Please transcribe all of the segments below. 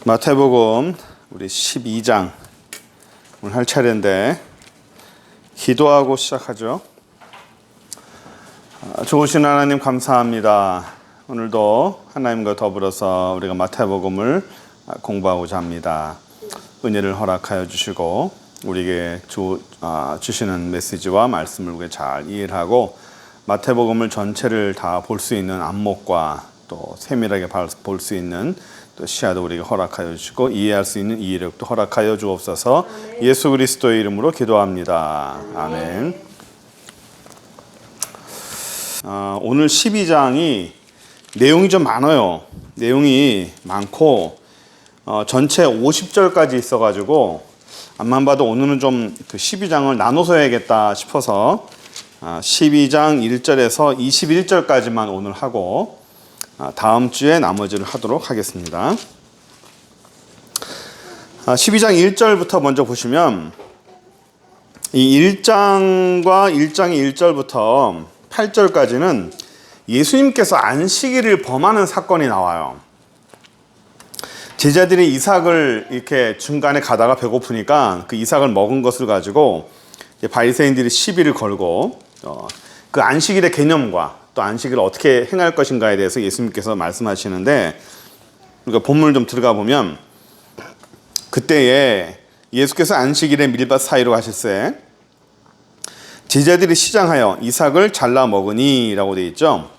마태복음 우리 12장 오늘 할 차례인데 기도하고 시작하죠. 좋으신 하나님 감사합니다. 오늘도 하나님과 더불어서 우리가 마태복음을 공부하고자 합니다. 은혜를 허락하여 주시고 우리에게 주시는 메시지와 말씀을 우리가 잘 이해를 하고 마태복음을 전체를 다 볼 수 있는 안목과 또 세밀하게 볼 수 있는 또 시야도 우리에게 허락하여 주시고 이해할 수 있는 이해력도 허락하여 주옵소서. 예수 그리스도의 이름으로 기도합니다. 아멘. 오늘 12장이 내용이 좀 많아요. 내용이 많고 전체 50절까지 있어가지고 암만 봐도 오늘은 좀 그 12장을 나눠서 해야겠다 싶어서 12장 1절에서 21절까지만 오늘 하고 다음 주에 나머지를 하도록 하겠습니다. 12장 1절부터 먼저 보시면 이 1장과 1장의 1절부터 8절까지는 예수님께서 안식일을 범하는 사건이 나와요. 제자들이 이삭을 이렇게 중간에 가다가 배고프니까 그 이삭을 먹은 것을 가지고 바리새인들이 시비를 걸고 그 안식일의 개념과 또 안식일을 어떻게 행할 것인가에 대해서 예수님께서 말씀하시는데 우리가 본문을 좀 들어가 보면 그때에 예수께서 안식일에 밀밭 사이로 가실새 제자들이 시장하여 이삭을 잘라 먹으니 라고 되어 있죠.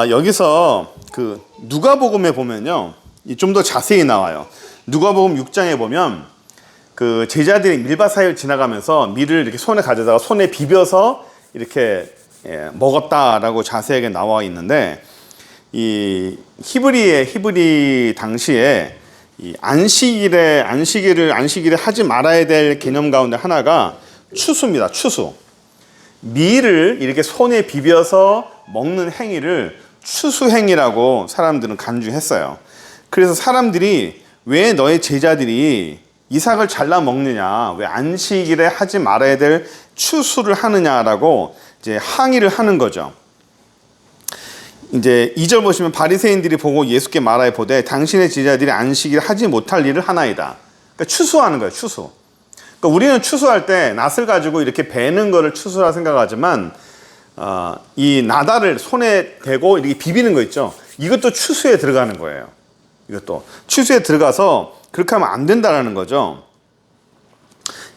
여기서 그 누가복음에 보면요 좀 더 자세히 나와요. 누가복음 6장에 보면 그 제자들이 밀밭 사이를 지나가면서 밀을 이렇게 손에 가져다가 손에 비벼서 이렇게 먹었다라고 자세하게 나와 있는데 이 히브리 당시에 이 안식일에 하지 말아야 될 개념 가운데 하나가 추수입니다. 추수. 밀을 이렇게 손에 비벼서 먹는 행위를 추수행위라고 사람들은 간주했어요. 그래서 사람들이 왜 너의 제자들이 이삭을 잘라 먹느냐, 왜 안식일에 하지 말아야 될 추수를 하느냐라고 이제 항의를 하는 거죠. 이제 2절 보시면 바리새인들이 보고 예수께 말하여 보되 당신의 제자들이 안식일에 하지 못할 일을 하나이다. 그러니까 추수하는 거예요. 추수. 그러니까 우리는 추수할 때 낫을 가지고 이렇게 베는 거를 추수라 생각하지만 이 나다를 손에 대고 이렇게 비비는 거 있죠. 이것도 추수에 들어가는 거예요. 이것도 추수에 들어가서 그렇게 하면 안 된다라는 거죠.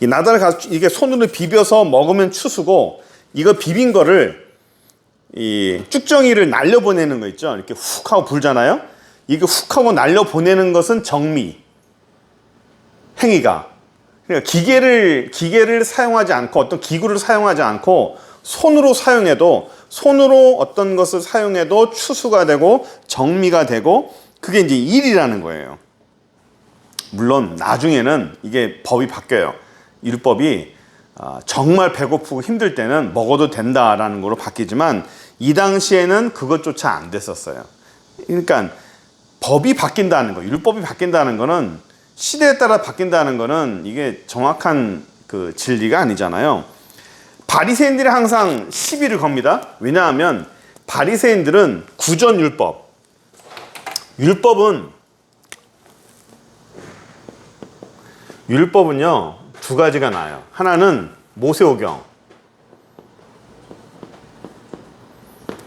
이 나다를 가지고 이게 손으로 비벼서 먹으면 추수고 이거 비빈 거를 이 쭉정이를 날려보내는 거 있죠. 이렇게 훅 하고 불잖아요. 이게 훅 하고 날려보내는 것은 정미 행위가. 그러니까 기계를 사용하지 않고 어떤 기구를 사용하지 않고 손으로 어떤 것을 사용해도 추수가 되고 정미가 되고 그게 이제 일이라는 거예요. 물론 나중에는 이게 법이 바뀌어요. 율법이 정말 배고프고 힘들 때는 먹어도 된다라는 거로 바뀌지만 이 당시에는 그것조차 안 됐었어요. 그러니까 법이 바뀐다는 거, 율법이 바뀐다는 거는 시대에 따라 바뀐다는 거는 이게 정확한 그 진리가 아니잖아요. 바리새인들이 항상 시비를 겁니다. 왜냐하면 바리새인들은 구전율법, 율법은요 두 가지가 나와요. 하나는 모세오경,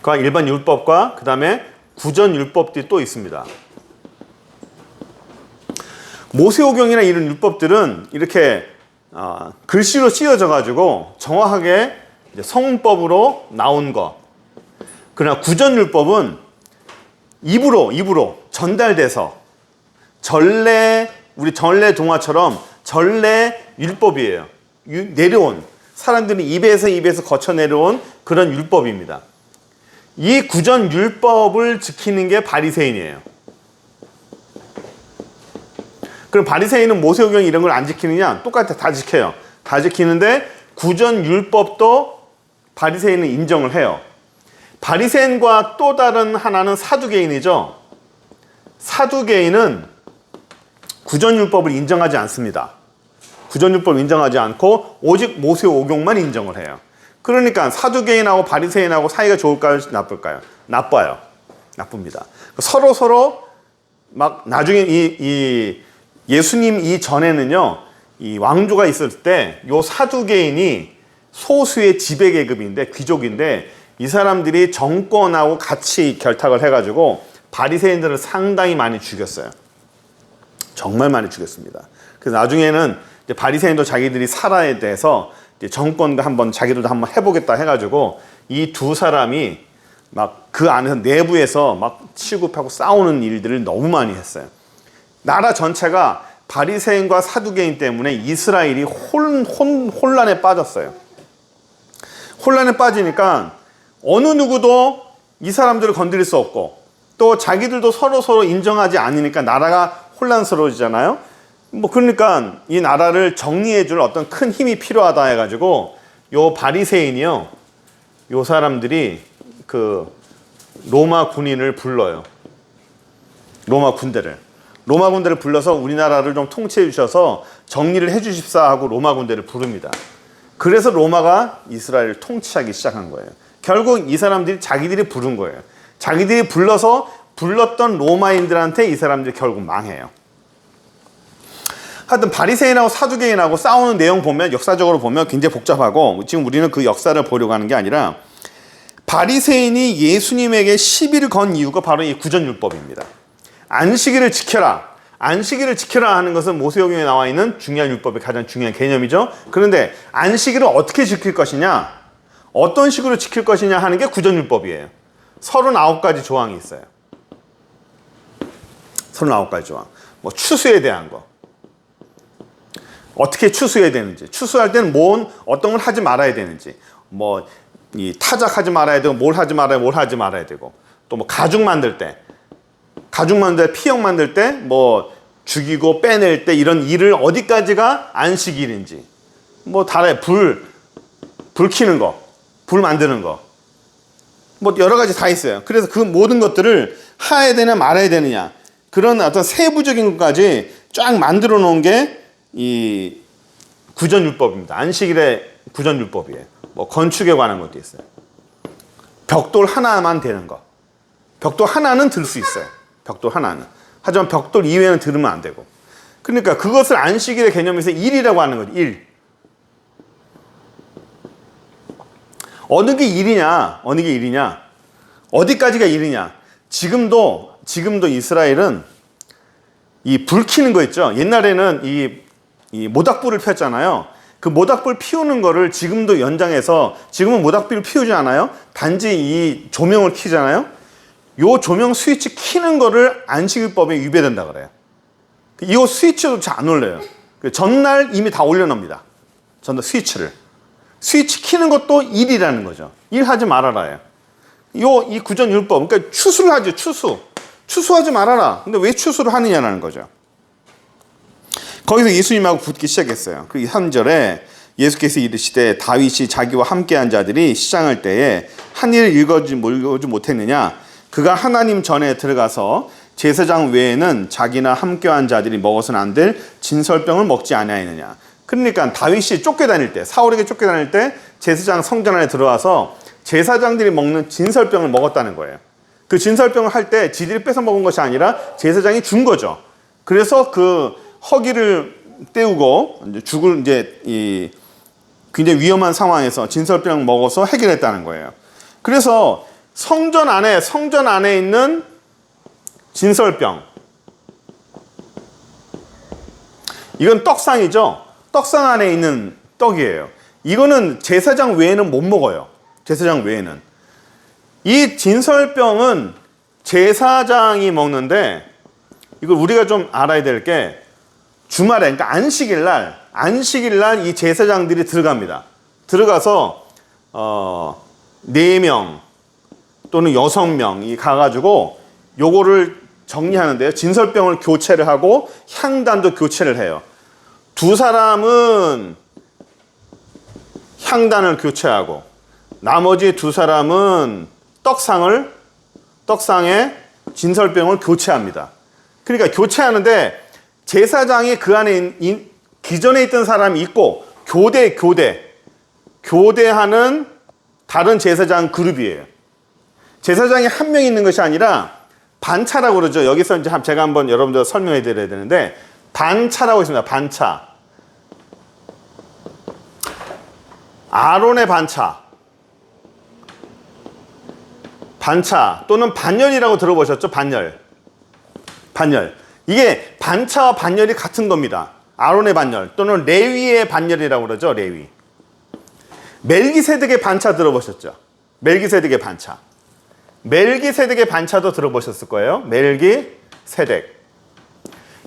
그 일반 율법과 그 다음에 구전율법들이 또 있습니다. 모세오경이나 이런 율법들은 이렇게 글씨로 씌어져 가지고 정확하게 이제 성문법으로 나온 거. 그러나 구전율법은 입으로 전달돼서 우리 전래 동화처럼 전래 율법이에요. 내려온 사람들이 입에서 거쳐 내려온 그런 율법입니다. 이 구전 율법을 지키는 게 바리새인이에요. 그럼 바리새인은 모세오경 이런 걸 안 지키느냐? 똑같아, 다 지켜요. 다 지키는데 구전 율법도 바리새인은 인정을 해요. 바리새인과 또 다른 하나는 사두개인이죠. 사두개인은 구전율법을 인정하지 않습니다. 구전율법을 인정하지 않고 오직 모세오경만 인정을 해요. 그러니까 사두개인하고 바리새인하고 사이가 좋을까요? 나쁠까요? 나빠요. 나쁩니다. 서로 막 나중에 이 예수님 이전에는요, 이 왕조가 있을 때 요 사두개인이 소수의 지배 계급인데, 귀족인데, 이 사람들이 정권하고 같이 결탁을 해가지고 바리새인들을 상당히 많이 죽였어요. 정말 많이 죽였습니다. 그래서 나중에는 이제 바리새인도 자기들이 살아야 돼서 이제 정권과 한번 자기들도 한번 해보겠다 해가지고 이 두 사람이 막 그 안에서 내부에서 막 치고파고 싸우는 일들을 너무 많이 했어요. 나라 전체가 바리새인과 사두개인 때문에 이스라엘이 혼란에 빠졌어요. 혼란에 빠지니까 어느 누구도 이 사람들을 건드릴 수 없고, 또 자기들도 서로 인정하지 않으니까 나라가 혼란스러워지잖아요. 뭐 그러니까 이 나라를 정리해 줄 어떤 큰 힘이 필요하다 해가지고 요 바리새인이요, 요 사람들이 그 로마 군인을 불러요. 로마 군대를 불러서 우리나라를 좀 통치해 주셔서 정리를 해 주십사 하고 로마 군대를 부릅니다. 그래서 로마가 이스라엘을 통치하기 시작한 거예요. 결국 이 사람들이 자기들이 부른 거예요. 자기들이 불렀던 로마인들한테 이 사람들이 결국 망해요. 하여튼 바리새인하고 사두개인하고 싸우는 내용 보면, 역사적으로 보면 굉장히 복잡하고, 지금 우리는 그 역사를 보려고 하는 게 아니라, 바리새인이 예수님에게 시비를 건 이유가 바로 이 구전율법입니다. 안식일을 지켜라. 안식일을 지켜라 하는 것은 모세오경에 나와 있는 중요한 율법의 가장 중요한 개념이죠. 그런데 안식일을 어떻게 지킬 것이냐, 어떤 식으로 지킬 것이냐 하는 게 구전율법이에요. 39가지 조항이 있어요. 39가지 조항. 뭐 추수에 대한 거, 어떻게 추수해야 되는지, 추수할 때는 어떤 걸 하지 말아야 되는지, 뭐 이 타작하지 말아야 되고, 뭘 하지 말아야 되고, 또 뭐 가죽 만들 때, 피형 만들 때, 뭐 죽이고 빼낼 때, 이런 일을 어디까지가 안식일인지, 뭐 달에 불 켜는 거, 불 만드는 거, 뭐 여러 가지 다 있어요. 그래서 그 모든 것들을 해야 되냐 말아야 되느냐, 그런 어떤 세부적인 것까지 쫙 만들어 놓은 게 이 구전율법입니다. 안식일의 구전율법이에요. 뭐 건축에 관한 것도 있어요. 벽돌 하나만 되는 거, 벽돌 하나는 들 수 있어요. 벽돌 하나는. 하지만 벽돌 이외에는 들으면 안 되고. 그러니까 그것을 안식일의 개념에서 일이라고 하는 거죠. 일. 어느 게 일이냐, 어디까지가 일이냐. 지금도 이스라엘은 이 불 켜는 거 있죠. 옛날에는 이 모닥불을 폈잖아요. 그 모닥불 피우는 거를 지금도 연장해서, 지금은 모닥불을 피우지 않아요. 단지 이 조명을 켜잖아요. 요 조명 스위치 켜는 거를 안식일법에 위배된다 그래요. 이 스위치도 잘 안 올려요. 전날 이미 다 올려놓습니다. 전날 스위치 켜는 것도 일이라는 거죠. 일하지 말아라예요. 이 구전율법, 그러니까 추수를 하죠. 추수하지 말아라. 근데 왜 추수를 하느냐라는 거죠. 거기서 예수님하고 붙기 시작했어요. 그 3절에 예수께서 이르시되 다윗이 자기와 함께한 자들이 시장할 때에 한 일을 읽어주지 못했느냐. 그가 하나님 전에 들어가서 제사장 외에는 자기나 함께한 자들이 먹어서는 안 될 진설병을 먹지 아니하였느냐. 그러니까 다윗이 쫓겨다닐 때, 사울에게 쫓겨다닐 때 제사장 성전 안에 들어와서 제사장들이 먹는 진설병을 먹었다는 거예요. 그 진설병을 할 때 지들이 뺏어 먹은 것이 아니라 제사장이 준 거죠. 그래서 그 허기를 때우고 굉장히 위험한 상황에서 진설병을 먹어서 해결했다는 거예요. 그래서 성전 안에 있는 진설병, 이건 떡상이죠. 떡상 안에 있는 떡이에요. 이거는 제사장 외에는 못 먹어요. 제사장 외에는. 이 진설병은 제사장이 먹는데, 이걸 우리가 좀 알아야 될 게, 주말에, 그러니까 안식일날 이 제사장들이 들어갑니다. 들어가서 4명 또는 6명이 가가지고 요거를 정리하는데요. 진설병을 교체를 하고 향단도 교체를 해요. 2사람은 향단을 교체하고 나머지 2사람은 떡상에 진설병을 교체합니다. 그러니까 교체하는데 제사장이 그 안에 기존에 있던 사람이 있고 교대하는 다른 제사장 그룹이에요. 제사장이 한 명 있는 것이 아니라 반차라고 그러죠. 여기서 이제 제가 한번 여러분들 설명해 드려야 되는데, 반차라고 있습니다. 반차. 아론의 반차. 반차 또는 반열이라고 들어보셨죠? 반열. 반열. 이게 반차와 반열이 같은 겁니다. 아론의 반열 또는 레위의 반열이라고 그러죠. 레위. 멜기세덱의 반차 들어보셨죠? 멜기세덱의 반차. 멜기세덱의 반차도 들어보셨을 거예요. 멜기세덱.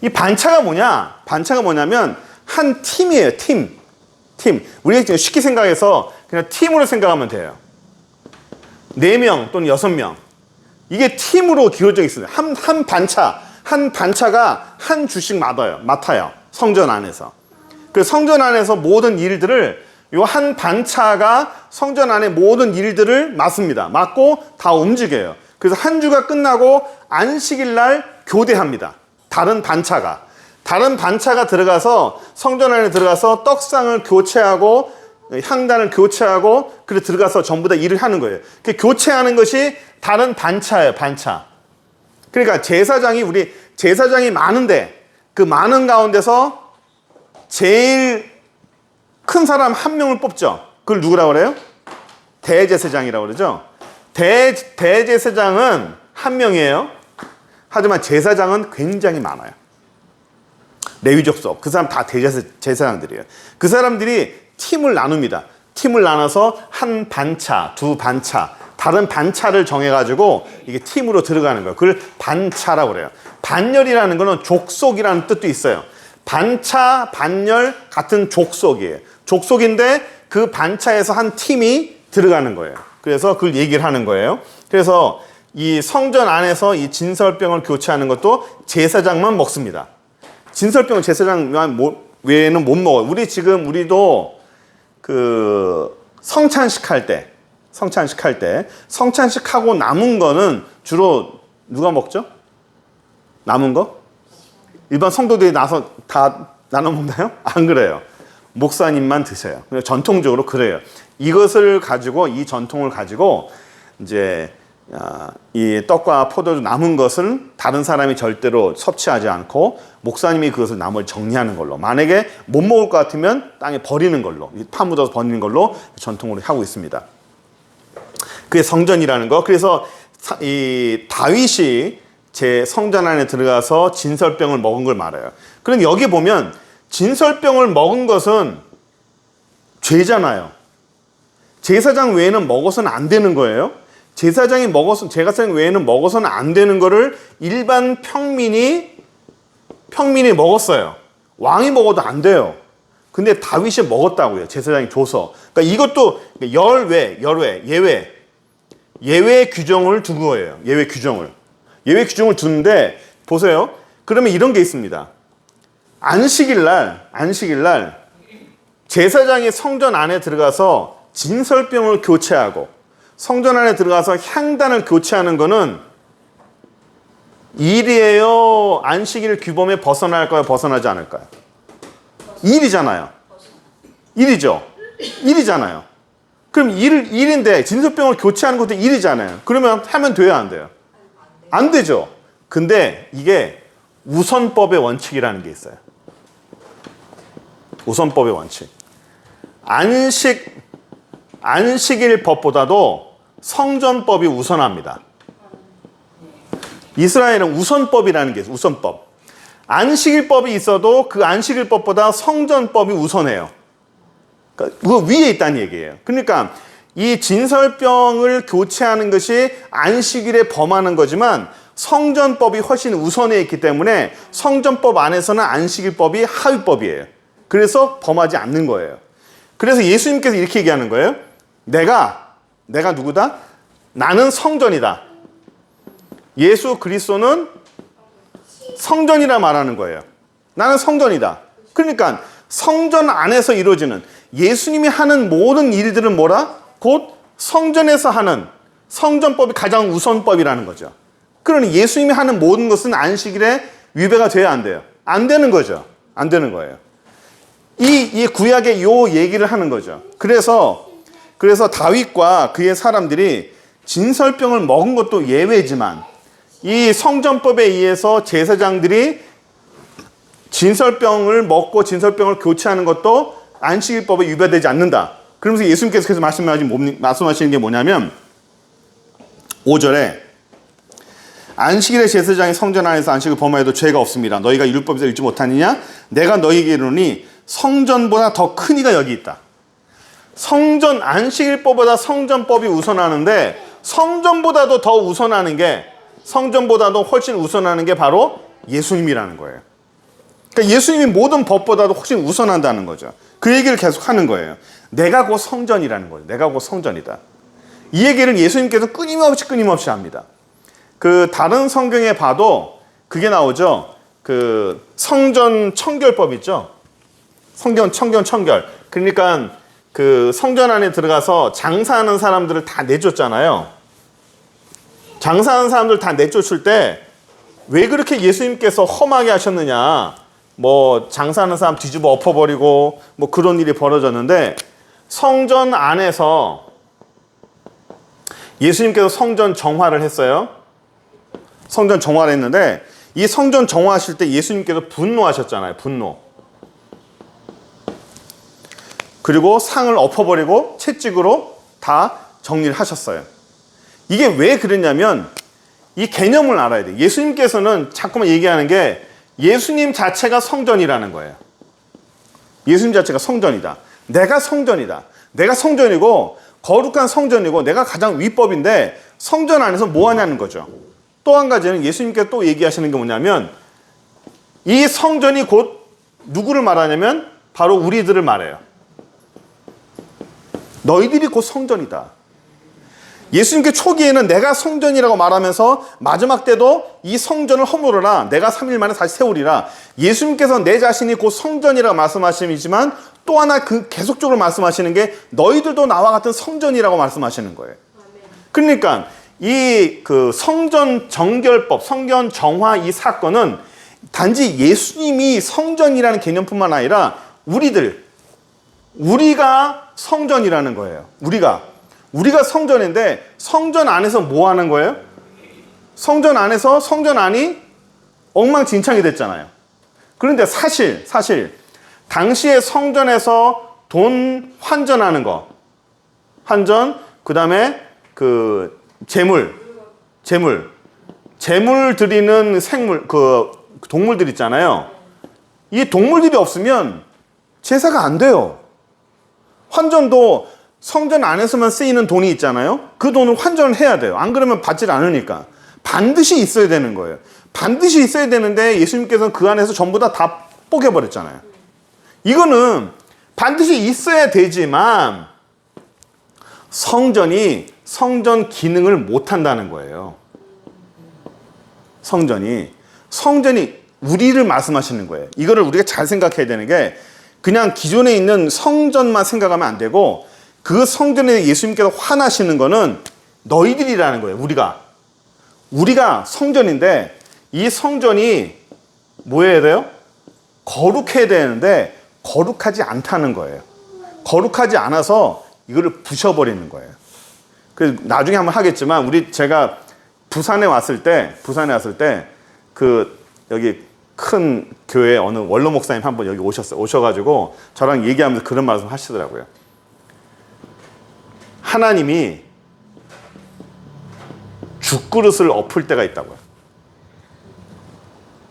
이 반차가 뭐냐? 반차가 뭐냐면 한 팀이에요. 팀. 우리가 지금 쉽게 생각해서 그냥 팀으로 생각하면 돼요. 4명 또는 6명. 이게 팀으로 기울어져 있어요. 한 반차가 한 주씩 맡아요. 성전 안에서. 그래서 성전 안에서 모든 일들을 이 한 반차가 성전 안의 모든 일들을 맡습니다. 맡고 다 움직여요. 그래서 한 주가 끝나고 안식일 날 교대합니다. 다른 반차가 들어가서 성전 안에 들어가서 떡상을 교체하고 향단을 교체하고 그래서 들어가서 전부 다 일을 하는 거예요. 그 교체하는 것이 다른 반차예요. 반차. 그러니까 제사장이 많은데 그 많은 가운데서 제일 큰 사람 한 명을 뽑죠. 그걸 누구라고 그래요? 대제사장이라고 그러죠. 대제사장은 한 명이에요. 하지만 제사장은 굉장히 많아요. 레위 족속. 그 사람 다 제사장들이에요. 그 사람들이 팀을 나눕니다. 팀을 나눠서 한 반차, 두 반차, 다른 반차를 정해가지고 이게 팀으로 들어가는 거예요. 그걸 반차라고 그래요. 반열이라는 거는 족속이라는 뜻도 있어요. 반차, 반열 같은 족속이에요. 족속인데 그 반차에서 한 팀이 들어가는 거예요. 그래서 그걸 얘기를 하는 거예요. 그래서 이 성전 안에서 이 진설병을 교체하는 것도 제사장만 먹습니다. 진설병은 제사장 외에는 못 먹어요. 우리도 그 성찬식 할 때 성찬식 하고 남은 거는 주로 누가 먹죠? 남은 거? 일반 성도들이 나서 다 나눠 먹나요? 안 그래요. 목사님만 드세요. 전통적으로 그래요. 이 전통을 가지고 이제 이 떡과 포도주 남은 것은 다른 사람이 절대로 섭취하지 않고 목사님이 그것을 나머지 정리하는 걸로, 만약에 못 먹을 것 같으면 땅에 버리는 걸로, 파묻어서 버리는 걸로 전통으로 하고 있습니다. 그게 성전이라는 거. 그래서 이 다윗이 제 성전 안에 들어가서 진설병을 먹은 걸 말해요. 그럼 여기 보면 진설병을 먹은 것은 죄잖아요. 제사장 외에는 먹어서는 안 되는 거예요. 제사장 외에는 먹어서는 안 되는 거를 일반 평민이 먹었어요. 왕이 먹어도 안 돼요. 근데 다윗이 먹었다고요. 제사장이 줘서. 그러니까 이것도 예외 규정을 둔 거예요. 예외 규정을 두는데 보세요. 그러면 이런 게 있습니다. 안식일 날 제사장이 성전 안에 들어가서 진설병을 교체하고 성전 안에 들어가서 향단을 교체하는 거는 일이에요? 안식일 규범에 벗어날까요? 벗어나지 않을까요? 일이잖아요. 일이잖아요. 그럼 일인데 진설병을 교체하는 것도 일이잖아요. 그러면 하면 돼요? 안 돼요? 안 되죠. 근데 이게 우선법의 원칙이라는 게 있어요. 우선법의 원칙. 안식일 법보다도 성전법이 우선합니다. 이스라엘은 우선법이라는 게 있어요. 우선법. 안식일법이 있어도 그 안식일법보다 성전법이 우선해요. 그러니까 그 위에 있다는 얘기예요. 그러니까 이 진설병을 교체하는 것이 안식일에 범하는 거지만 성전법이 훨씬 우선해 있기 때문에 성전법 안에서는 안식일법이 하위법이에요. 그래서 범하지 않는 거예요. 그래서 예수님께서 이렇게 얘기하는 거예요. 내가 누구다? 나는 성전이다. 예수 그리스도는 성전이라 말하는 거예요. 나는 성전이다. 그러니까 성전 안에서 이루어지는 예수님이 하는 모든 일들은 뭐라? 곧 성전에서 하는 성전법이 가장 우선법이라는 거죠. 그러니 예수님이 하는 모든 것은 안식일에 위배가 돼야 안 돼요. 안 되는 거죠. 안 되는 거예요. 이 구약의 요 얘기를 하는 거죠. 그래서 다윗과 그의 사람들이 진설병을 먹은 것도 예외지만 이 성전법에 의해서 제사장들이 진설병을 먹고 진설병을 교체하는 것도 안식일법에 위배되지 않는다. 그러면서 예수님께서 계속 말씀하시는 게 뭐냐면 5절에 안식일에 제사장이 성전 안에서 안식을 범하여도 죄가 없습니다. 너희가 율법에서 읽지 못하느냐? 내가 너희에게 이르노니 성전보다 더 큰 이가 여기 있다. 성전 안식일법보다 성전법이 우선하는데 성전보다도 더 우선하는 게 성전보다도 훨씬 우선하는 게 바로 예수님이라는 거예요. 그러니까 예수님이 모든 법보다도 훨씬 우선한다는 거죠. 그 얘기를 계속 하는 거예요. 내가 곧 성전이라는 거예요. 내가 곧 성전이다. 이 얘기를 예수님께서 끊임없이 합니다. 그 다른 성경에 봐도 그게 나오죠. 그 성전 청결법 있죠. 성전 청결. 그러니까 그 성전 안에 들어가서 장사하는 사람들을 다 내쫓잖아요. 장사하는 사람들 다 내쫓을 때 왜 그렇게 예수님께서 험하게 하셨느냐? 뭐 장사하는 사람 뒤집어 엎어버리고 뭐 그런 일이 벌어졌는데 성전 안에서 예수님께서 성전 정화를 했어요. 성전 정화를 했는데 이 성전 정화하실 때 예수님께서 분노하셨잖아요. 분노. 그리고 상을 엎어버리고 채찍으로 다 정리를 하셨어요. 이게 왜 그랬냐면 이 개념을 알아야 돼요. 예수님께서는 자꾸만 얘기하는 게 예수님 자체가 성전이라는 거예요. 예수님 자체가 성전이다. 내가 성전이다. 내가 성전이고 거룩한 성전이고 내가 가장 위법인데 성전 안에서 뭐 하냐는 거죠. 또 한 가지는 예수님께서 또 얘기하시는 게 뭐냐면 이 성전이 곧 누구를 말하냐면 바로 우리들을 말해요. 너희들이 곧 성전이다. 예수님께 초기에는 내가 성전이라고 말하면서 마지막 때도 이 성전을 허물어라. 내가 3일 만에 다시 세우리라. 예수님께서 내 자신이 곧 성전이라고 말씀하시지만 또 하나 그 계속적으로 말씀하시는 게 너희들도 나와 같은 성전이라고 말씀하시는 거예요. 그러니까 이 그 성전 정결법, 성전 정화 이 사건은 단지 예수님이 성전이라는 개념뿐만 아니라 우리가 성전이라는 거예요. 우리가 성전인데 성전 안에서 뭐 하는 거예요? 성전 안에서 성전 안이 엉망진창이 됐잖아요. 그런데 사실 당시에 성전에서 돈 환전하는 거, 그다음에 그 재물 드리는 생물, 그 동물들 있잖아요. 이 동물들이 없으면 제사가 안 돼요. 환전도 성전 안에서만 쓰이는 돈이 있잖아요. 그 돈을 환전을 해야 돼요. 안 그러면 받질 않으니까. 반드시 있어야 되는 거예요. 반드시 있어야 되는데 예수님께서는 그 안에서 전부 다 뽀개버렸잖아요. 이거는 반드시 있어야 되지만 성전이 성전 기능을 못한다는 거예요. 성전이 우리를 말씀하시는 거예요. 이거를 우리가 잘 생각해야 되는 게 그냥 기존에 있는 성전만 생각하면 안 되고 그 성전에 예수님께서 화나시는 거는 너희들이라는 거예요. 우리가 성전인데 이 성전이 뭐 해야 돼요? 거룩해야 되는데 거룩하지 않다는 거예요. 거룩하지 않아서 이거를 부셔버리는 거예요. 그래서 나중에 한번 하겠지만 제가 부산에 왔을 때 그 여기 큰 교회 어느 원로 목사님 한번 여기 오셔가지고 저랑 얘기하면서 그런 말씀 하시더라고요. 하나님이 죽그릇을 엎을 때가 있다고요.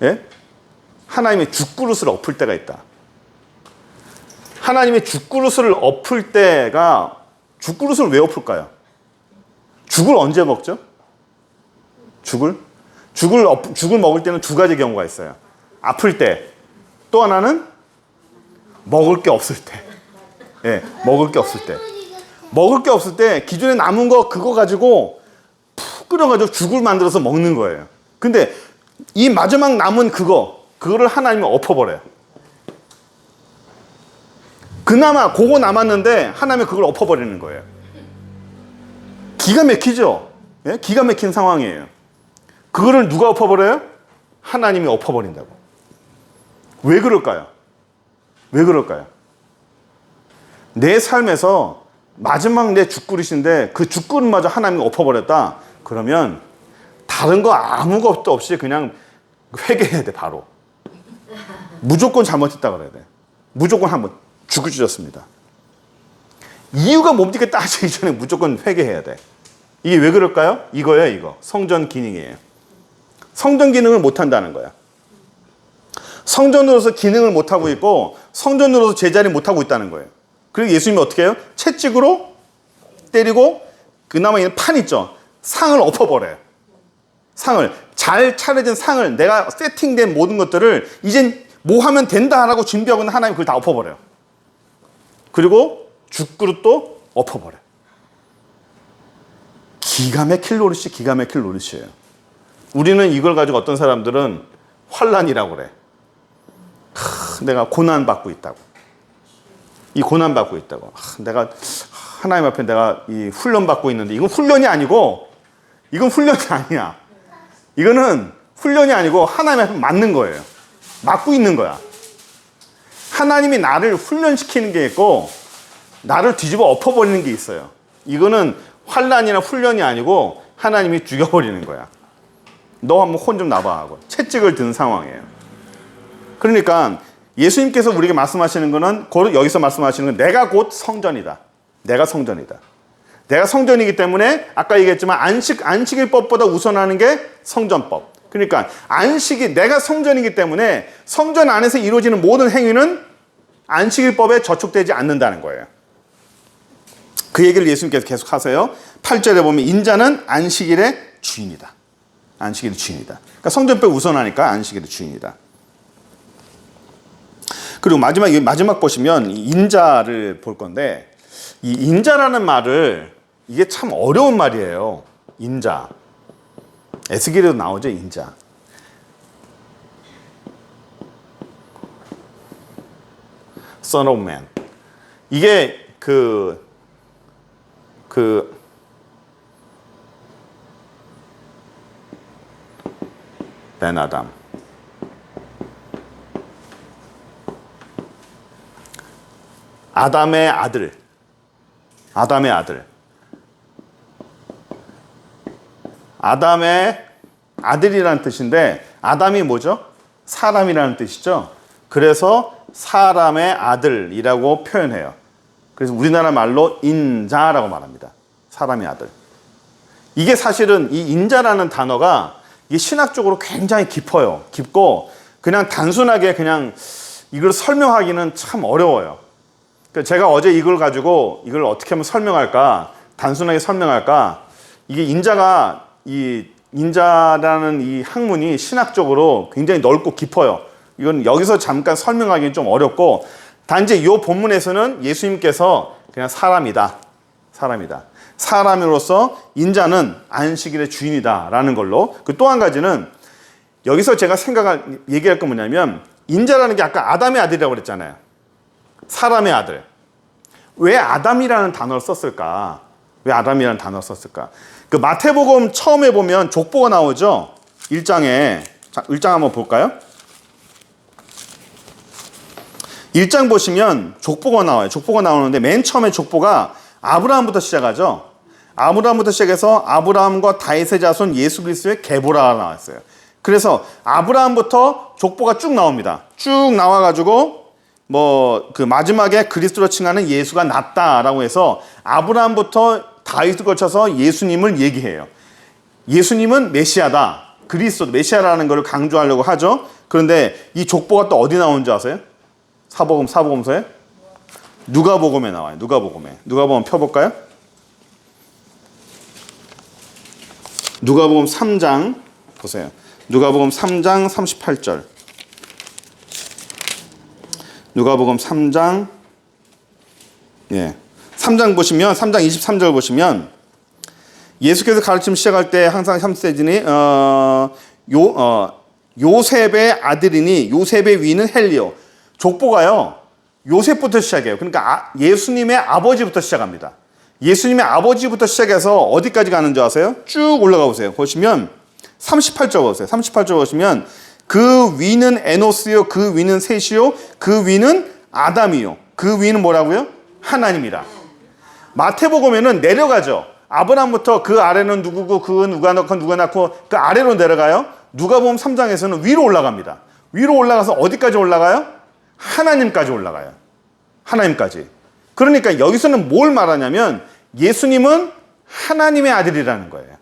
예? 하나님이 죽그릇을 엎을 때가 있다. 하나님이 죽그릇을 엎을 때가 죽그릇을 왜 엎을까요? 죽을 언제 먹죠? 죽을 먹을 때는 두 가지 경우가 있어요. 아플 때, 또 하나는 먹을 게 없을 때. 예, 먹을 게 없을 때. 먹을 게 없을 때 기존에 남은 거 그거 가지고 푹 끓여가지고 죽을 만들어서 먹는 거예요. 근데 이 마지막 남은 그거를 하나님이 엎어버려요. 그나마 그거 남았는데 하나님이 그걸 엎어버리는 거예요. 기가 막히죠? 예? 기가 막힌 상황이에요. 그거를 누가 엎어버려요? 하나님이 엎어버린다고. 왜 그럴까요? 내 삶에서 마지막 내 죽그릇인데 그 죽그릇마저 하나님이 엎어버렸다. 그러면 다른 거 아무것도 없이 그냥 회개해야 돼. 바로 무조건 잘못했다 그래야 돼. 무조건 한번 죽을 찢었습니다. 이유가 뭡니까 따지기 전에 무조건 회개해야 돼. 이게 왜 그럴까요? 이거예요. 이거 성전 기능이에요. 성전 기능을 못한다는 거야. 성전으로서 기능을 못하고 있고 성전으로서 제자리 못하고 있다는 거예요. 그리고 예수님이 어떻게 해요? 채찍으로 때리고 그나마 있는 판 있죠. 상을 엎어버려요. 상을 잘 차려진 상을 내가 세팅된 모든 것들을 이젠 뭐 하면 된다라고 준비하고 있는 하나님 그걸 다 엎어버려요. 그리고 죽그릇도 엎어버려요. 기가 막힐 노릇이 기가 막힐 노릇이에요. 우리는 이걸 가지고 어떤 사람들은 환난이라고 그래. 내가 고난받고 있다고. 이 고난받고 있다고. 내가 하나님 앞에 내가 이 훈련받고 있는데 이건 훈련이 아니고 이건 훈련이 아니야. 이거는 훈련이 아니고 하나님 앞에 맞는 거예요. 맞고 있는 거야. 하나님이 나를 훈련시키는 게 있고 나를 뒤집어 엎어버리는 게 있어요. 이거는 환난이나 훈련이 아니고 하나님이 죽여버리는 거야. 너 한번 혼 좀 나봐 하고 채찍을 든 상황이에요. 그러니까 예수님께서 우리에게 말씀하시는 거는 여기서 말씀하시는 건 내가 곧 성전이다. 내가 성전이다. 내가 성전이기 때문에 아까 얘기했지만 안식일법보다 우선하는 게 성전법. 그러니까 안식이 내가 성전이기 때문에 성전 안에서 이루어지는 모든 행위는 안식일법에 저촉되지 않는다는 거예요. 그 얘기를 예수님께서 계속 하세요. 8절에 보면 인자는 안식일의 주인이다. 안식일의 주인이다. 그러니까 성전법 우선하니까 안식일의 주인이다. 그리고 마지막 보시면 인자를 볼 건데 이 인자라는 말을 이게 참 어려운 말이에요. 인자. 에스겔에도 나오죠. 인자. Son of Man. 이게 벤 아담. 아담의 아들. 아담의 아들. 아담의 아들이라는 뜻인데 아담이 뭐죠? 사람이라는 뜻이죠. 그래서 사람의 아들이라고 표현해요. 그래서 우리나라 말로 인자라고 말합니다. 사람의 아들. 이게 사실은 이 인자라는 단어가 이게 신학적으로 굉장히 깊어요. 깊고 그냥 단순하게 그냥 이걸 설명하기는 참 어려워요. 제가 어제 이걸 가지고 이걸 어떻게 하면 설명할까? 단순하게 설명할까? 이게 인자라는 이 학문이 신학적으로 굉장히 넓고 깊어요. 이건 여기서 잠깐 설명하기는 좀 어렵고 단지 이 본문에서는 예수님께서 그냥 사람이다. 사람으로서 인자는 안식일의 주인이다라는 걸로. 또 한 가지는 여기서 제가 얘기할 건 뭐냐면 인자라는 게 아까 아담의 아들이라고 그랬잖아요. 사람의 아들. 왜 아담이라는 단어를 썼을까? 그 마태복음 처음에 보면 족보가 나오죠? 1장에. 자, 1장 한번 볼까요? 1장 보시면 족보가 나와요. 족보가 나오는데 맨 처음에 족보가 아브라함부터 시작하죠. 아브라함부터 시작해서 아브라함과 다윗의 자손 예수 그리스도의 계보라 나왔어요. 그래서 아브라함부터 족보가 쭉 나옵니다. 쭉 나와가지고 그 마지막에 그리스도로 칭하는 예수가 낫다라고 해서 아브라함부터 다윗을 거쳐서 예수님을 얘기해요. 예수님은 메시아다. 그리스도 메시아라는 걸 강조하려고 하죠. 그런데 이 족보가 또 어디 나오는지 아세요? 사복음서에? 누가복음에 나와요. 누가복음 펴볼까요? 누가복음 3장 보세요. 누가복음 3장 38절. 누가복음 3장 3장 보시면 3장 23절 보시면 예수께서 가르침 시작할 때 항상 3세진이 요셉의 아들이니 요셉의 위는 헬리오. 족보가요. 요셉부터 시작해요. 그러니까 예수님의 아버지부터 시작합니다. 예수님의 아버지부터 시작해서 어디까지 가는 줄 아세요? 쭉 올라가 보세요. 보시면 38절 보세요. 38절 보시면 그 위는 에노스요, 그 위는 셋이요, 그 위는 아담이요. 그 위는 뭐라고요? 하나님이라. 마태복음에는 내려가죠. 아브라함부터 그 아래는 누구고 그 누가 낳고 그 아래로 내려가요. 누가복음 3장에서는 위로 올라갑니다. 위로 올라가서 어디까지 올라가요? 하나님까지 올라가요. 하나님까지. 그러니까 여기서는 뭘 말하냐면 예수님은 하나님의 아들이라는 거예요.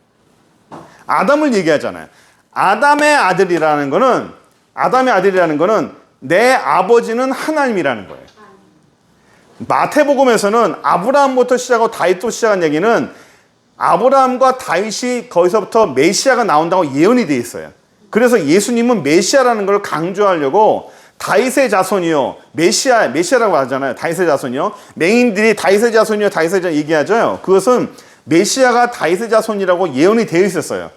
아담을 얘기하잖아요. 아담의 아들이라는 거는 내 아버지는 하나님이라는 거예요. 마태복음에서는 아브라함부터 시작하고 다윗부터 시작한 얘기는 아브라함과 다윗이 거기서부터 메시아가 나온다고 예언이 되어 있어요. 그래서 예수님은 메시아라는 걸 강조하려고 다윗의 자손이요. 메시아라고 하잖아요. 다윗의 자손이요. 맹인들이 다윗의 자손이요. 다윗의 자손 얘기하죠. 그것은 메시아가 다윗의 자손이라고 예언이 되어 있었어요.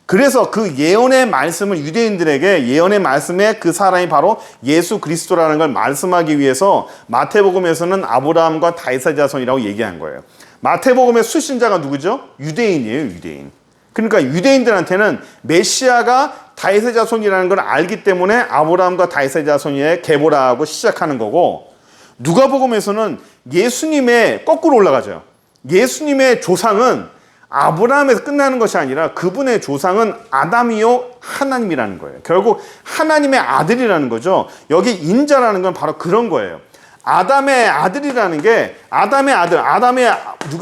그래서 그 예언의 말씀을 유대인들에게 예언의 말씀에 그 사람이 바로 예수 그리스도라는 걸 말씀하기 위해서 마태복음에서는 아브라함과 다윗의 자손이라고 얘기한 거예요. 마태복음의 수신자가 누구죠? 유대인이에요. 유대인. 그러니까 유대인들한테는 메시아가 다윗의 자손이라는 걸 알기 때문에 아브라함과 다윗의 자손의 계보라고 시작하는 거고, 누가복음에서는 예수님의 거꾸로 올라가죠. 예수님의 조상은 아브라함에서 끝나는 것이 아니라 그분의 조상은 아담이요 하나님이라는 거예요. 결국 하나님의 아들이라는 거죠. 여기 인자라는 건 바로 그런 거예요. 아담의 아들이라는 게 아담의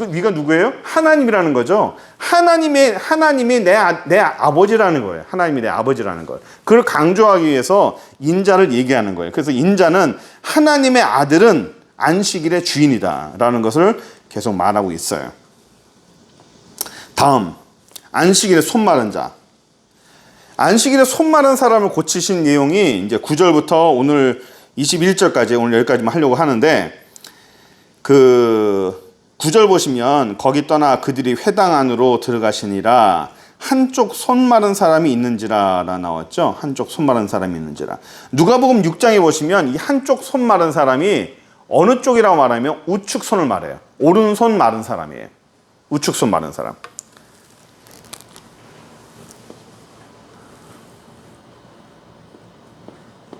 위가 누구예요? 하나님이라는 거죠. 하나님이 내 아버지라는 거예요. 하나님이 내 아버지라는 걸. 그걸 강조하기 위해서 인자를 얘기하는 거예요. 그래서 인자는 하나님의 아들은 안식일의 주인이다라는 것을 계속 말하고 있어요. 다음, 안식일에 손 마른 자. 안식일에 손 마른 사람을 고치신 내용이 이제 9절부터 오늘 21절까지, 오늘 여기까지만 하려고 하는데, 그 9절 보시면 거기 떠나 그들이 회당 안으로 들어가시니라 한쪽 손 마른 사람이 있는지라 나왔죠. 한쪽 손 마른 사람이 있는지라. 누가복음 6장에 보시면 이 한쪽 손 마른 사람이 어느 쪽이라고 말하면 우측 손을 말해요. 오른손 마른 사람이에요. 우측 손 마른 사람.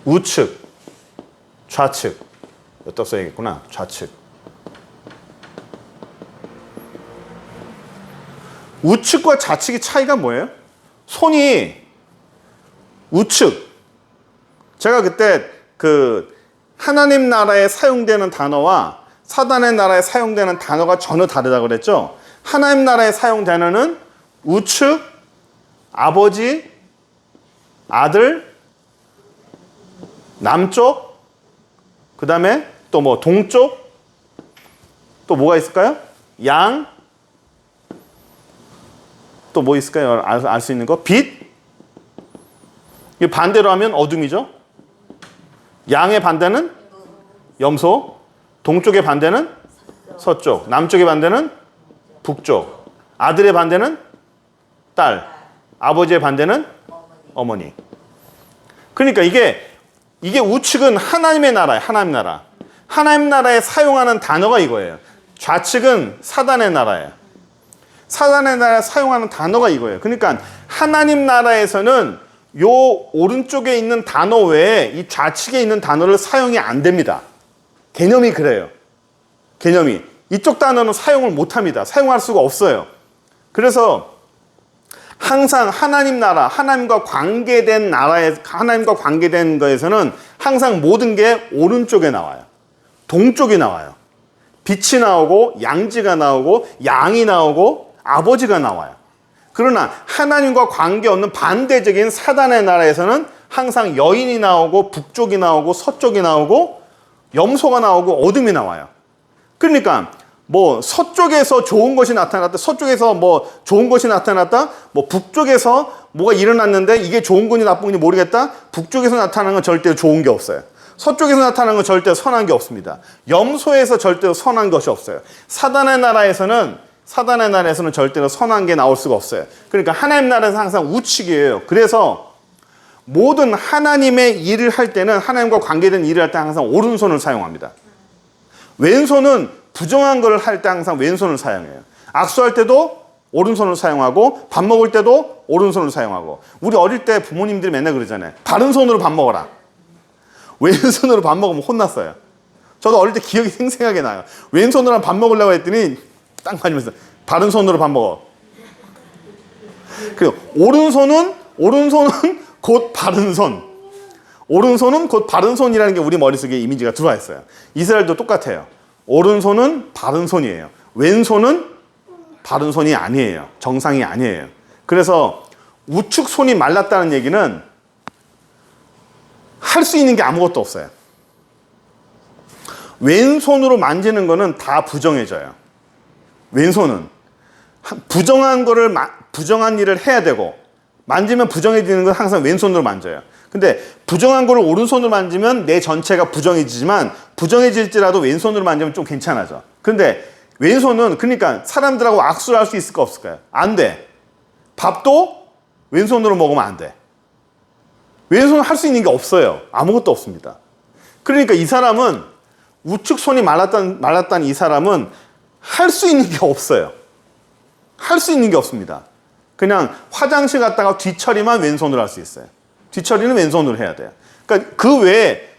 우측, 좌측. 여기다 써야겠구나. 좌측. 우측과 좌측의 차이가 뭐예요? 손이 우측. 제가 그때 그 하나님 나라에 사용되는 단어와 사단의 나라에 사용되는 단어가 전혀 다르다고 그랬죠? 하나님 나라에 사용되는 단어는 우측, 아버지, 아들, 남쪽, 그 다음에 또 뭐 동쪽, 또 뭐가 있을까요? 양, 또 뭐 있을까요? 알 수 있는 거? 빛. 이 반대로 하면 어둠이죠. 양의 반대는 염소, 동쪽의 반대는 서쪽, 남쪽의 반대는 북쪽, 아들의 반대는 딸, 아버지의 반대는 어머니. 그러니까 이게 우측은 하나님의 나라예요. 하나님 나라. 하나님 나라에 사용하는 단어가 이거예요. 좌측은 사단의 나라예요. 사단의 나라에 사용하는 단어가 이거예요. 그러니까 하나님 나라에서는 요 오른쪽에 있는 단어 외에 이 좌측에 있는 단어를 사용이 안 됩니다. 개념이 그래요. 개념이. 이쪽 단어는 사용을 못 합니다. 사용할 수가 없어요. 그래서 항상 하나님 나라, 하나님과 관계된 거에서는 항상 모든 게 오른쪽에 나와요. 동쪽이 나와요. 빛이 나오고, 양지가 나오고, 양이 나오고, 아버지가 나와요. 그러나 하나님과 관계없는 반대적인 사단의 나라에서는 항상 여인이 나오고, 북쪽이 나오고, 서쪽이 나오고, 염소가 나오고, 어둠이 나와요. 그러니까 뭐 서쪽에서 좋은 것이 나타났다, 서쪽에서 뭐 좋은 것이 나타났다, 뭐 북쪽에서 뭐가 일어났는데 이게 좋은 건지 나쁜 건지 모르겠다. 북쪽에서 나타나는 건 절대 좋은 게 없어요. 서쪽에서 나타나는 건 절대 선한 게 없습니다. 염소에서 절대로 선한 것이 없어요. 사단의 나라에서는 절대로 선한 게 나올 수가 없어요. 그러니까 하나님 나라에서 항상 우측이에요. 그래서 모든 하나님의 일을 할 때는, 하나님과 관계된 일을 할 때 항상 오른손을 사용합니다. 왼손은 부정한 걸 할 때 항상 왼손을 사용해요. 악수할 때도 오른손을 사용하고, 밥 먹을 때도 오른손을 사용하고. 우리 어릴 때 부모님들이 맨날 그러잖아요. 바른 손으로 밥 먹어라. 왼손으로 밥 먹으면 혼났어요. 저도 어릴 때 기억이 생생하게 나요. 왼손으로 밥 먹으려고 했더니 딱 맞으면서 바른 손으로 밥 먹어. 그리고 오른손은 곧 바른 손. 오른손은 곧 바른 손이라는 게 우리 머릿속에 이미지가 들어와 있어요. 이스라엘도 똑같아요. 오른손은 바른 손이에요. 왼손은 바른 손이 아니에요. 정상이 아니에요. 그래서 우측 손이 말랐다는 얘기는 할 수 있는 게 아무것도 없어요. 왼손으로 만지는 거는 다 부정해져요. 왼손은 부정한 일을 해야 되고, 만지면 부정해지는 건 항상 왼손으로 만져요. 근데 부정한 거를 오른손으로 만지면 내 전체가 부정해지지만, 부정해질지라도 왼손으로 만지면 좀 괜찮아져. 근데 왼손은, 그러니까 사람들하고 악수를 할 수 있을까 없을까요? 안 돼. 밥도 왼손으로 먹으면 안 돼. 왼손은 할 수 있는 게 없어요. 아무것도 없습니다. 그러니까 이 사람은, 우측 손이 말랐다는 이 사람은 할 수 있는 게 없어요. 할 수 있는 게 없습니다. 그냥 화장실 갔다가 뒤처리만 왼손으로 할 수 있어요. 뒤처리는 왼손으로 해야 돼요. 그러니까 그 외에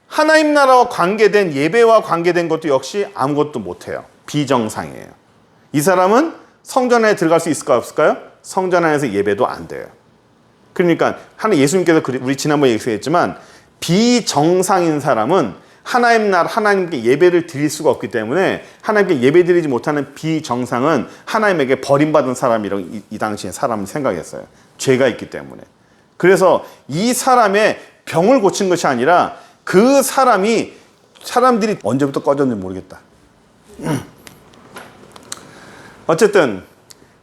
하나님 나라와 관계된, 예배와 관계된 것도 역시 아무것도 못해요. 비정상이에요. 이 사람은 성전 안에 들어갈 수 있을까요, 없을까요? 성전 안에서 예배도 안 돼요. 그러니까 예수님께서 우리 지난번에 얘기했지만, 비정상인 사람은 하나님께 예배를 드릴 수가 없기 때문에, 하나님께 예배 드리지 못하는 비정상은 하나님에게 버림받은 사람이라고 이 당시에 사람은 생각했어요. 죄가 있기 때문에. 그래서 이 사람의 병을 고친 것이 아니라, 그 사람들이 언제부터 꺼졌는지 모르겠다. 어쨌든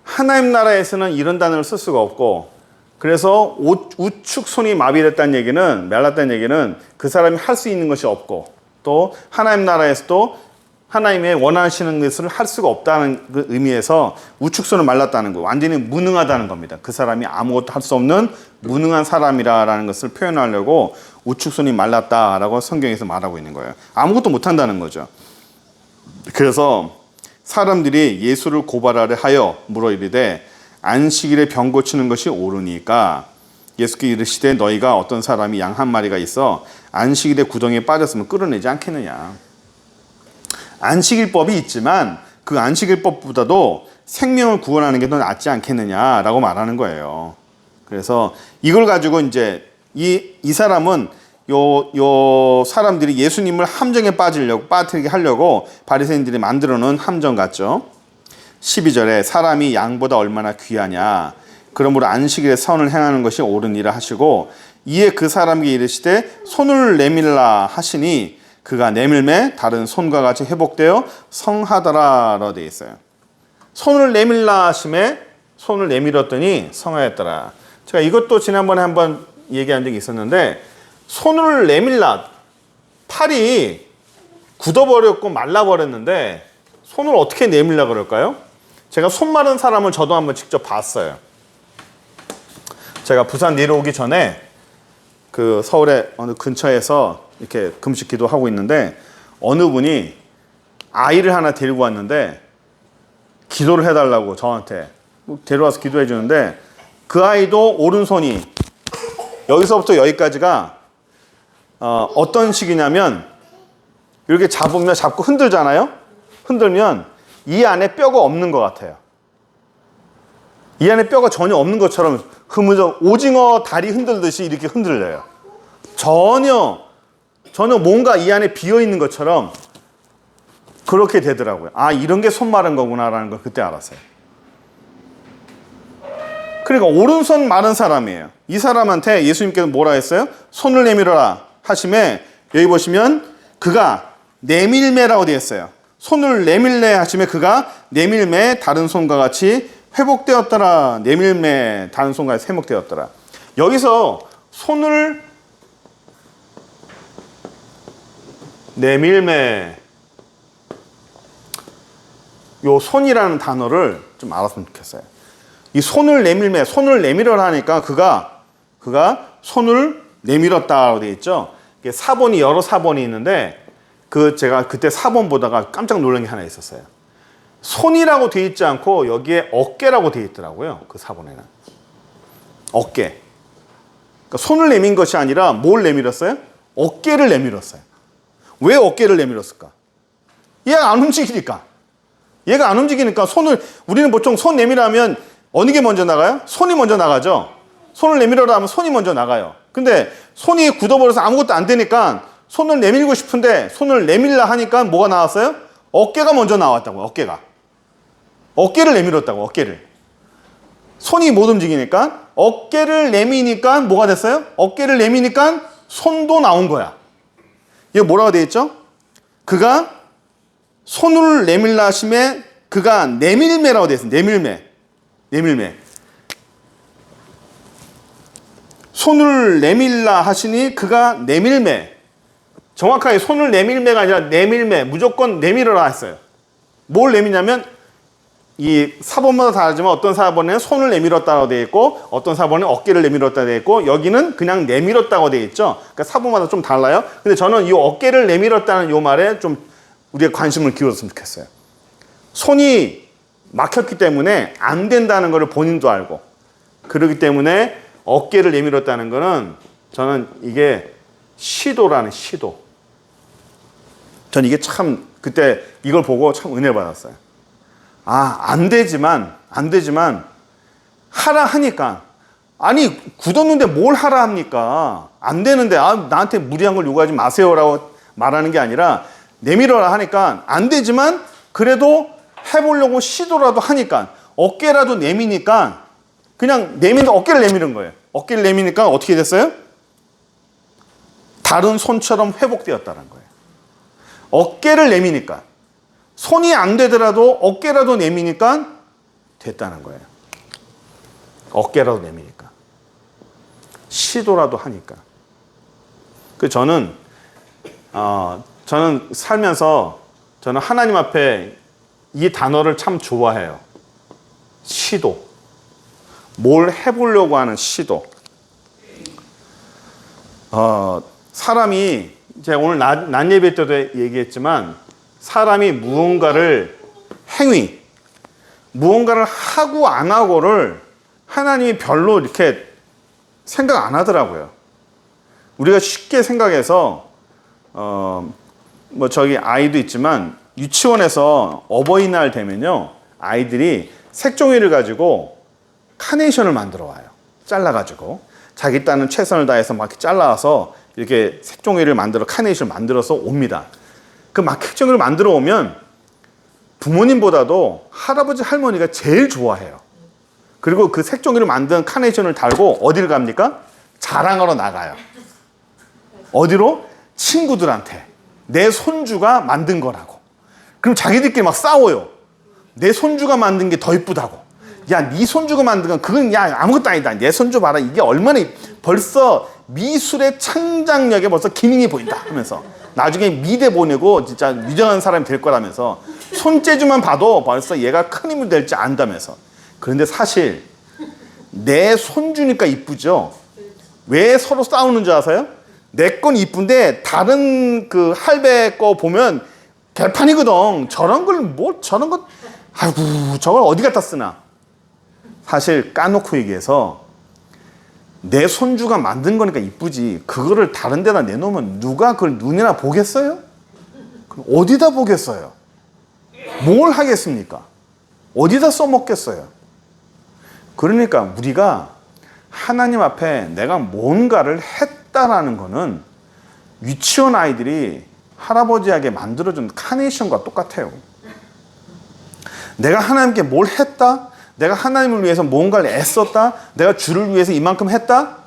하나님 나라에서는 이런 단어를 쓸 수가 없고, 그래서 우측 손이 마비됐다는 얘기는, 말랐다는 얘기는 그 사람이 할 수 있는 것이 없고, 또 하나님 나라에서도 하나님의 원하시는 것을 할 수가 없다는 그 의미에서 우측 손을 말랐다는 거, 완전히 무능하다는 겁니다. 그 사람이 아무것도 할 수 없는 무능한 사람이라는 것을 표현하려고 우측 손이 말랐다라고 성경에서 말하고 있는 거예요. 아무것도 못한다는 거죠. 그래서 사람들이 예수를 고발하려 하여 물어 이르되, 안식일에 병 고치는 것이 옳으니까? 예수께 이르시되, 너희가 어떤 사람이 양 한 마리가 있어 안식일에 구덩이에 빠졌으면 끌어내지 않겠느냐. 안식일법이 있지만 그 안식일법보다도 생명을 구원하는 게 더 낫지 않겠느냐라고 말하는 거예요. 그래서 이걸 가지고 이제 이 사람은 요 사람들이 예수님을 함정에 빠뜨리게 하려고 바리새인들이 만들어 놓은 함정 같죠. 12절에 사람이 양보다 얼마나 귀하냐, 그러므로 안식일에 선을 행하는 것이 옳으니라 하시고, 이에 그 사람에게 이르시되 손을 내밀라 하시니 그가 내밀매 다른 손과 같이 회복되어 성하더라라고 되어 있어요. 손을 내밀라 하심에 손을 내밀었더니 성하였더라. 제가 이것도 지난번에 한번 얘기한 적이 있었는데, 손을 내밀라, 팔이 굳어버렸고 말라버렸는데 손을 어떻게 내밀라 그럴까요? 제가 손 마른 사람을 저도 한번 직접 봤어요. 제가 부산 내려오기 전에 그 서울의 어느 근처에서 이렇게 금식 기도하고 있는데, 어느 분이 아이를 하나 데리고 왔는데 기도를 해달라고 저한테 데려와서 기도해 주는데, 그 아이도 오른손이 여기서부터 여기까지가 어떤 식이냐면, 이렇게 잡고 흔들잖아요. 흔들면 이 안에 뼈가 없는 것 같아요. 이 안에 뼈가 전혀 없는 것처럼 오징어 다리 흔들듯이 이렇게 흔들려요. 전혀 뭔가 이 안에 비어있는 것처럼 그렇게 되더라고요. 아, 이런 게 손 마른 거구나라는 걸 그때 알았어요. 그러니까 오른손 마른 사람이에요. 이 사람한테 예수님께서 뭐라 했어요? 손을 내밀어라 하심에, 여기 보시면 그가 내밀매라고 되어 있어요. 손을 내밀래 하심에 그가 내밀매 다른 손과 같이 회복되었더라. 내밀매 다른 손과 같이 회복되었더라. 여기서 손을 내밀매, 요 손이라는 단어를 좀 알았으면 좋겠어요. 이 손을 내밀매, 손을 내밀어라 하니까 그가 손을 내밀었다고 되어 있죠. 사본이 여러 사본이 있는데, 제가 그때 사본 보다가 깜짝 놀란 게 하나 있었어요. 손이라고 되어 있지 않고 여기에 어깨라고 되어 있더라고요. 그 사본에는. 어깨. 그러니까 손을 내민 것이 아니라 뭘 내밀었어요? 어깨를 내밀었어요. 왜 어깨를 내밀었을까? 얘가 안 움직이니까. 얘가 안 움직이니까 우리는 보통 손 내밀으면 어느 게 먼저 나가요? 손이 먼저 나가죠. 손을 내밀어라 하면 손이 먼저 나가요. 근데 손이 굳어버려서 아무것도 안 되니까 손을 내밀고 싶은데 손을 내밀라 하니까 뭐가 나왔어요? 어깨가 먼저 나왔다고요. 어깨를 내밀었다고. 어깨를. 손이 못 움직이니까 어깨를 내미니까 뭐가 됐어요? 어깨를 내미니까 손도 나온 거야. 이거 뭐라고 되어 있죠? 그가 손을 내밀라 하심에 그가 내밀매라고 되어 있어요. 내밀매. 손을 내밀라 하시니 그가 내밀매. 정확하게 손을 내밀매가 아니라 내밀매. 무조건 내밀어라 했어요. 뭘 내미냐면 이 사본마다 다르지만 어떤 사본에는 손을 내밀었다고 되어 있고 어떤 사본은 어깨를 내밀었다고 되어 있고 여기는 그냥 내밀었다고 되어 있죠. 그러니까 사본마다 좀 달라요. 근데 저는 이 어깨를 내밀었다는 이 말에 좀 우리가 관심을 기울였으면 좋겠어요. 손이 막혔기 때문에 안 된다는 것을 본인도 알고 그렇기 때문에 어깨를 내밀었다는 것은 저는 이게 시도라는 시도. 전 이게 참 그때 이걸 보고 참 은혜 받았어요. 안 되지만 하라 하니까 아니 굳었는데 뭘 하라 합니까? 안 되는데 나한테 무리한 걸 요구하지 마세요라고 말하는 게 아니라 내밀어라 하니까 안 되지만 그래도 해보려고 시도라도 하니까 어깨라도 내미니까 그냥 어깨를 내미는 거예요. 어깨를 내미니까 어떻게 됐어요? 다른 손처럼 회복되었다는 거예요. 어깨를 내미니까 손이 안 되더라도 어깨라도 내미니까 됐다는 거예요. 어깨라도 내미니까 시도라도 하니까. 저는 살면서 저는 하나님 앞에 이 단어를 참 좋아해요. 시도. 뭘 해보려고 하는 시도. 사람이 제가 오늘 낮 예배 때도 얘기했지만 사람이 무언가를 하고 안 하고를 하나님이 별로 이렇게 생각 안 하더라고요. 우리가 쉽게 생각해서 저기 아이도 있지만 유치원에서 어버이날 되면요 아이들이 색종이를 가지고 카네이션을 만들어 와요. 잘라가지고 자기 딴은 최선을 다해서 막 잘라서 이렇게 색종이를 카네이션을 만들어서 옵니다. 그 막 색종이를 만들어 오면 부모님보다도 할아버지 할머니가 제일 좋아해요. 그리고 그 색종이를 만든 카네이션을 달고 어디를 갑니까? 자랑하러 나가요. 어디로? 친구들한테. 내 손주가 만든 거라고. 그럼 자기들끼리 막 싸워요. 내 손주가 만든 게 더 이쁘다고. 야, 네 손주가 만든 건 그건 아무것도 아니다. 내 손주 봐라. 이게 얼마나 벌써 미술의 창작력에 벌써 기능이 보인다 하면서 나중에 미대 보내고 진짜 유명한 사람이 될 거라면서 손재주만 봐도 벌써 얘가 큰 힘이 될지 안다면서. 그런데 사실 내 손주니까 이쁘죠. 왜 서로 싸우는 줄 아세요? 내 건 이쁜데 다른 그 할배 거 보면 개판이거든. 저런 거 아이고 저걸 어디 갖다 쓰나. 사실 까놓고 얘기해서 내 손주가 만든 거니까 이쁘지 그거를 다른 데다 내놓으면 누가 그걸 눈이나 보겠어요? 어디다 보겠어요? 뭘 하겠습니까? 어디다 써먹겠어요? 그러니까 우리가 하나님 앞에 내가 뭔가를 했다라는 거는 유치원 아이들이 할아버지에게 만들어준 카네이션과 똑같아요. 내가 하나님께 뭘 했다? 내가 하나님을 위해서 뭔가를 애썼다? 내가 주를 위해서 이만큼 했다?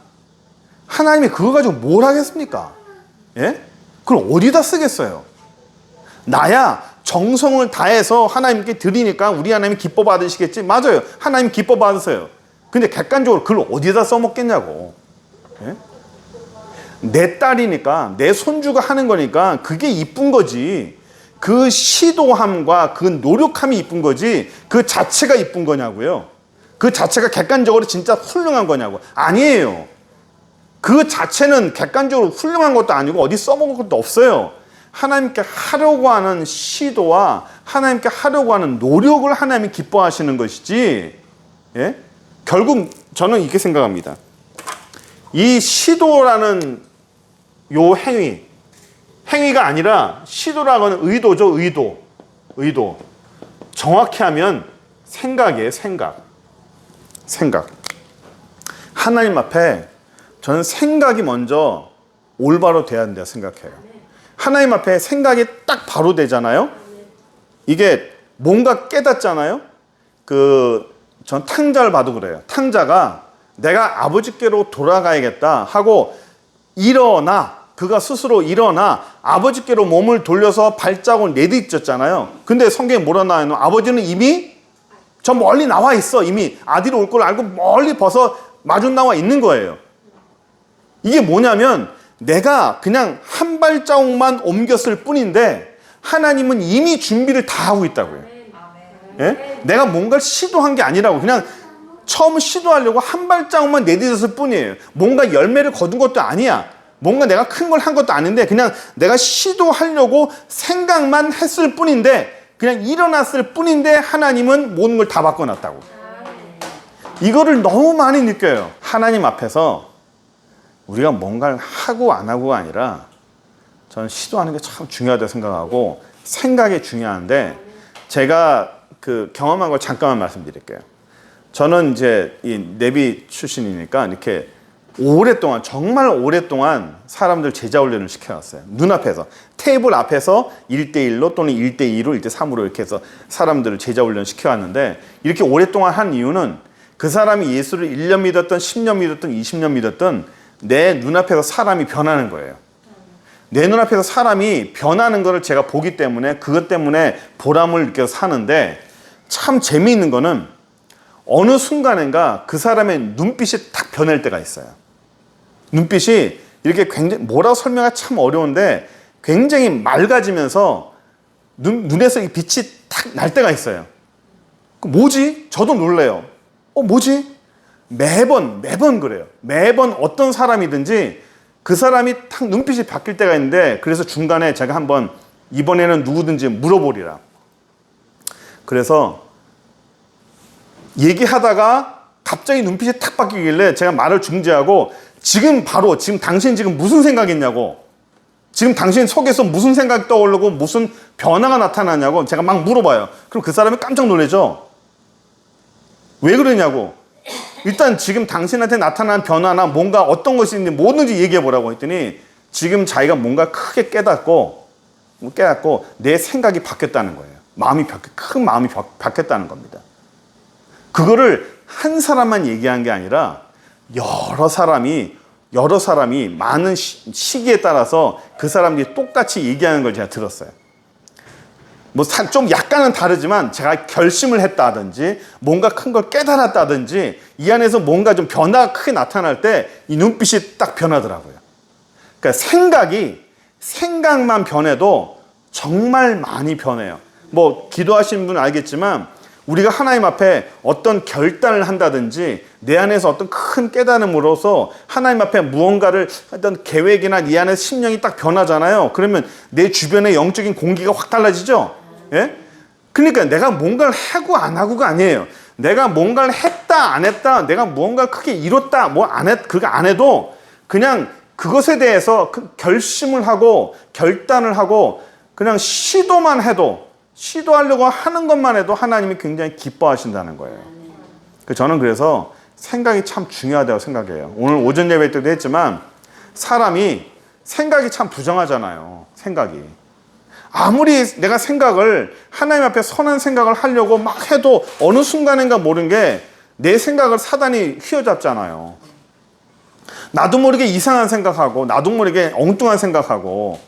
하나님이 그거 가지고 뭘 하겠습니까? 예? 그걸 어디다 쓰겠어요? 나야 정성을 다해서 하나님께 드리니까 우리 하나님이 기뻐 받으시겠지? 맞아요. 하나님 기뻐 받으세요. 근데 객관적으로 그걸 어디다 써먹겠냐고. 예? 내 딸이니까 내 손주가 하는 거니까 그게 이쁜 거지. 그 시도함과 그 노력함이 이쁜 거지 그 자체가 이쁜 거냐고요. 그 자체가 객관적으로 진짜 훌륭한 거냐고. 아니에요. 그 자체는 객관적으로 훌륭한 것도 아니고 어디 써먹을 것도 없어요. 하나님께 하려고 하는 시도와 하나님께 하려고 하는 노력을 하나님이 기뻐하시는 것이지. 예? 결국 저는 이렇게 생각합니다. 이 시도라는 요 행위가 아니라 시도라고는 의도죠. 의도. 정확히 하면 생각이에요. 생각. 하나님 앞에 저는 생각이 먼저 올바로 돼야 된다고 생각해요. 하나님 앞에 생각이 딱 바로 되잖아요. 이게 뭔가 깨닫잖아요. 전 탕자를 봐도 그래요. 탕자가 내가 아버지께로 돌아가야겠다 하고 그가 스스로 일어나 아버지께로 몸을 돌려서 발자국을 내딛었잖아요. 근데 성경에 뭐라 나와요? 아버지는 이미 저 멀리 나와 있어. 이미 아들이 올 걸 알고 멀리 벗어 마주 나와 있는 거예요. 이게 뭐냐면 내가 그냥 한 발자국만 옮겼을 뿐인데 하나님은 이미 준비를 다 하고 있다고요. 예? 내가 뭔가를 시도한 게 아니라고. 그냥 처음 시도하려고 한 발자국만 내딛었을 뿐이에요. 뭔가 열매를 거둔 것도 아니야. 뭔가 내가 큰 걸 한 것도 아닌데 그냥 내가 시도하려고 생각만 했을 뿐인데 그냥 일어났을 뿐인데 하나님은 모든 걸 다 바꿔놨다고. 이거를 너무 많이 느껴요. 하나님 앞에서 우리가 뭔가를 하고 안 하고가 아니라 저는 시도하는 게 참 중요하다고 생각하고 생각이 중요한데 제가 경험한 걸 잠깐만 말씀드릴게요. 저는 이제 이 내비 출신이니까 이렇게 오랫동안 정말 오랫동안 사람들 제자 훈련을 시켜놨어요. 눈앞에서 테이블 앞에서 1대1로 또는 1대2로 1대3으로 이렇게 해서 사람들을 제자 훈련 시켜왔는데 이렇게 오랫동안 한 이유는 그 사람이 예수를 1년 믿었던 10년 믿었던 20년 믿었던 내 눈앞에서 사람이 변하는 거예요. 내 눈앞에서 사람이 변하는 거를 제가 보기 때문에 그것 때문에 보람을 느껴서 사는데 참 재미있는 거는 어느 순간인가 그 사람의 눈빛이 탁 변할 때가 있어요. 눈빛이 이렇게 굉장히 뭐라고 설명하기 참 어려운데 굉장히 맑아지면서 눈에서 이 빛이 탁 날 때가 있어요. 뭐지? 저도 놀래요. 뭐지? 매번 그래요. 매번 어떤 사람이든지 그 사람이 탁 눈빛이 바뀔 때가 있는데 그래서 중간에 제가 한번 이번에는 누구든지 물어보리라. 그래서 얘기하다가 갑자기 눈빛이 탁 바뀌길래 제가 말을 중지하고 지금 당신 지금 무슨 생각했냐고 지금 당신 속에서 무슨 생각이 떠오르고 무슨 변화가 나타나냐고 제가 막 물어봐요. 그럼 그 사람이 깜짝 놀라죠. 왜 그러냐고. 일단 지금 당신한테 나타난 변화나 뭔가 어떤 것이 있는지 뭐든지 얘기해 보라고 했더니 지금 자기가 뭔가 크게 깨닫고 내 생각이 바뀌었다는 거예요. 큰 마음이 바뀌었다는 겁니다. 그거를 한 사람만 얘기한 게 아니라 여러 사람이 많은 시기에 따라서 그 사람들이 똑같이 얘기하는 걸 제가 들었어요. 좀 약간은 다르지만 제가 결심을 했다든지 뭔가 큰 걸 깨달았다든지 이 안에서 뭔가 좀 변화가 크게 나타날 때 이 눈빛이 딱 변하더라고요. 그러니까 생각만 변해도 정말 많이 변해요. 기도하시는 분은 알겠지만 우리가 하나님 앞에 어떤 결단을 한다든지 내 안에서 어떤 큰 깨달음으로서 하나님 앞에 무언가를 어떤 계획이나 네 안에서 심령이 딱 변하잖아요. 그러면 내 주변의 영적인 공기가 확 달라지죠. 예? 그러니까 내가 뭔가를 하고 안 하고가 아니에요. 내가 뭔가를 했다 안 했다, 내가 무언가를 크게 이뤘다 그거 안 해도 그냥 그것에 대해서 결심을 하고 결단을 하고 그냥 시도하려고 하는 것만 해도 하나님이 굉장히 기뻐하신다는 거예요. 저는 그래서 생각이 참 중요하다고 생각해요. 오늘 오전 예배 때도 했지만 사람이 생각이 참 부정하잖아요. 생각이. 아무리 내가 하나님 앞에 선한 생각을 하려고 막 해도 어느 순간인가 모르는 게 내 생각을 사단이 휘어잡잖아요. 나도 모르게 이상한 생각하고 나도 모르게 엉뚱한 생각하고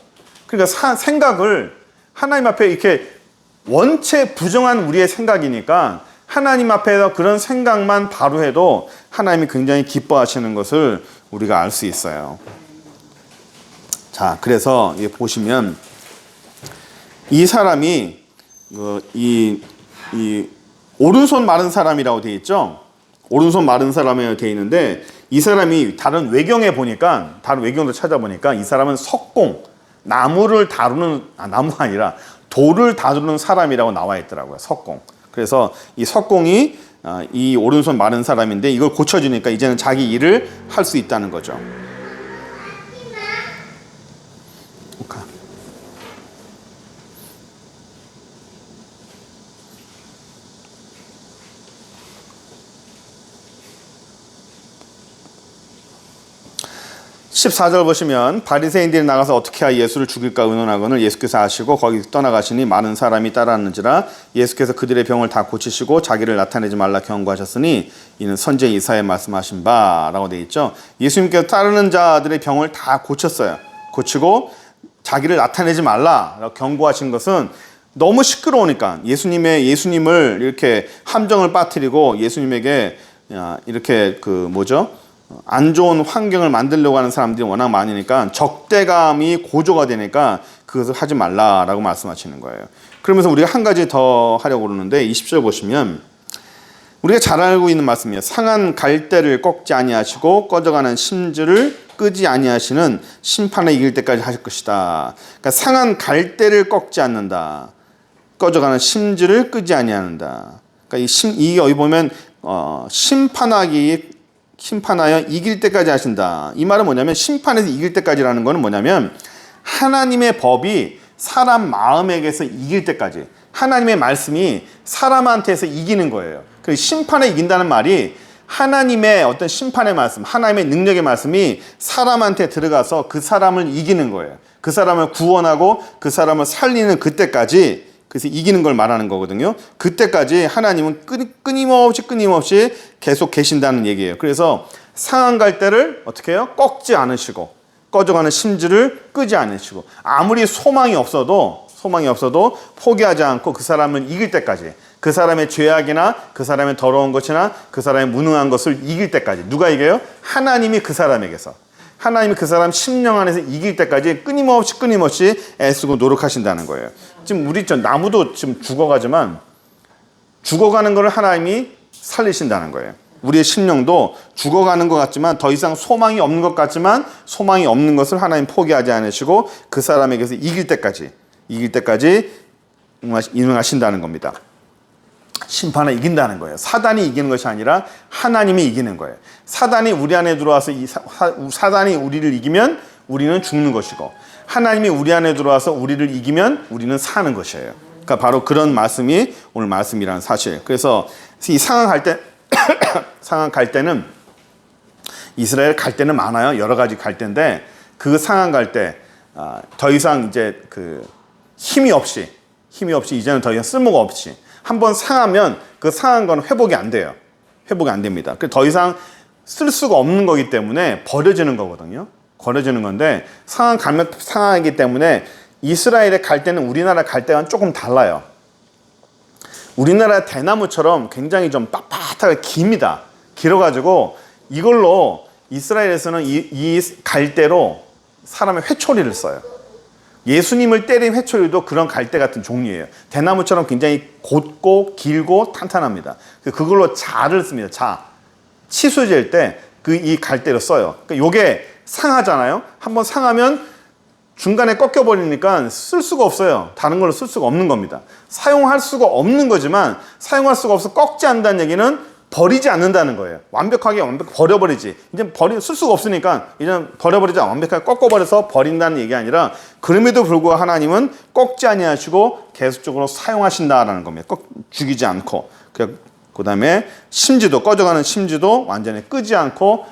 그러니까 생각을 하나님 앞에 이렇게 원체 부정한 우리의 생각이니까 하나님 앞에서 그런 생각만 바로 해도 하나님이 굉장히 기뻐하시는 것을 우리가 알 수 있어요. 자, 그래서 보시면 이 사람이 이 오른손 마른 사람이라고 되어 있죠. 오른손 마른 사람이라고 되어 있는데 이 사람이 다른 외경도 찾아보니까 이 사람은 나무를 다루는 나무가 아니라 돌을 다루는 사람이라고 나와 있더라고요. 석공. 그래서 이 석공이 이 오른손 마른 사람인데 이걸 고쳐주니까 이제는 자기 일을 할 수 있다는 거죠. 14절 보시면 바리새인들이 나가서 어떻게 하여 예수를 죽일까 의논하거늘 예수께서 아시고 거기 떠나가시니 많은 사람이 따랐는지라 예수께서 그들의 병을 다 고치시고 자기를 나타내지 말라 경고하셨으니 이는 선지자 이사야의 말씀하신 바라고 되어 있죠. 예수님께서 따르는 자들의 병을 다 고쳤어요. 고치고 자기를 나타내지 말라라고 경고하신 것은 너무 시끄러우니까 예수님을 이렇게 함정을 빠뜨리고 예수님에게 이렇게 안 좋은 환경을 만들려고 하는 사람들이 워낙 많으니까 적대감이 고조가 되니까 그것을 하지 말라라고 말씀하시는 거예요. 그러면서 우리가 한 가지 더 하려고 그러는데 20절 보시면 우리가 잘 알고 있는 말씀이에요. 상한 갈대를 꺾지 아니하시고 꺼져가는 심지를 끄지 아니하시는 심판에 이길 때까지 하실 것이다. 그러니까 상한 갈대를 꺾지 않는다. 꺼져가는 심지를 끄지 아니하는다. 그러니까 이 여기 보면 심판하여 이길 때까지 하신다. 이 말은 뭐냐면 심판에서 이길 때까지라는 거는 뭐냐면 하나님의 법이 사람 마음에게서 이길 때까지 하나님의 말씀이 사람한테서 이기는 거예요. 그 심판에 이긴다는 말이 하나님의 어떤 심판의 말씀, 하나님의 능력의 말씀이 사람한테 들어가서 그 사람을 이기는 거예요. 그 사람을 구원하고 그 사람을 살리는 그때까지, 그래서 이기는 걸 말하는 거거든요. 그때까지 하나님은 끊임없이 계속 계신다는 얘기예요. 그래서 상한 갈대를 어떻게 해요? 꺾지 않으시고 꺼져가는 심지를 끄지 않으시고 아무리 소망이 없어도 포기하지 않고 그 사람을 이길 때까지, 그 사람의 죄악이나 그 사람의 더러운 것이나 그 사람의 무능한 것을 이길 때까지. 누가 이겨요? 하나님이 그 사람에게서, 하나님이 그 사람 심령 안에서 이길 때까지 끊임없이 애쓰고 노력하신다는 거예요. 지금 우리 나무도 지금 죽어가지만 죽어가는 것을 하나님이 살리신다는 거예요. 우리의 심령도 죽어가는 것 같지만 더 이상 소망이 없는 것 같지만 소망이 없는 것을 하나님 포기하지 않으시고 그 사람에게서 이길 때까지 인응하신다는 겁니다. 심판을 이긴다는 거예요. 사단이 이기는 것이 아니라 하나님이 이기는 거예요. 사단이 우리 안에 들어와서 사단이 우리를 이기면 우리는 죽는 것이고 하나님이 우리 안에 들어와서 우리를 이기면 우리는 사는 것이에요. 그러니까 바로 그런 말씀이 오늘 말씀이라는 사실. 그래서 이 상한 갈대는 이스라엘 갈대는 많아요. 여러 가지 갈대인데 그 상한 갈대 더 이상 이제 힘이 없이 이제는 더 이상 쓸모가 없이 한번 상하면 그 상한 건 회복이 안 돼요. 회복이 안 됩니다. 더 이상 쓸 수가 없는 거기 때문에 버려지는 거거든요. 버려지는 건데 상하기 때문에 이스라엘의 갈대는 우리나라 갈대와는 조금 달라요. 우리나라 대나무처럼 굉장히 좀 빳빳하게 깁니다. 길어가지고 이걸로 이스라엘에서는 이 갈대로 사람의 회초리를 써요. 예수님을 때린 회초리도 그런 갈대 같은 종류예요. 대나무처럼 굉장히 곧고 길고 탄탄합니다. 그걸로 자를 씁니다. 자. 치수 잴 때 이 갈대로 써요. 그러니까 이게 상하잖아요. 한번 상하면 중간에 꺾여버리니까 쓸 수가 없어요. 다른 걸로 쓸 수가 없는 겁니다. 사용할 수가 없는 거지만 사용할 수가 없어 꺾지 않는다는 얘기는 버리지 않는다는 거예요. 완벽하게 버려버리지. 이제 쓸 수가 없으니까 이제 버려버리지 완벽하게 꺾어버려서 버린다는 얘기 아니라 그럼에도 불구하고 하나님은 꺾지 아니하시고 계속적으로 사용하신다라는 겁니다. 죽이지 않고. 그 다음에 꺼져가는 심지도 완전히 끄지 않고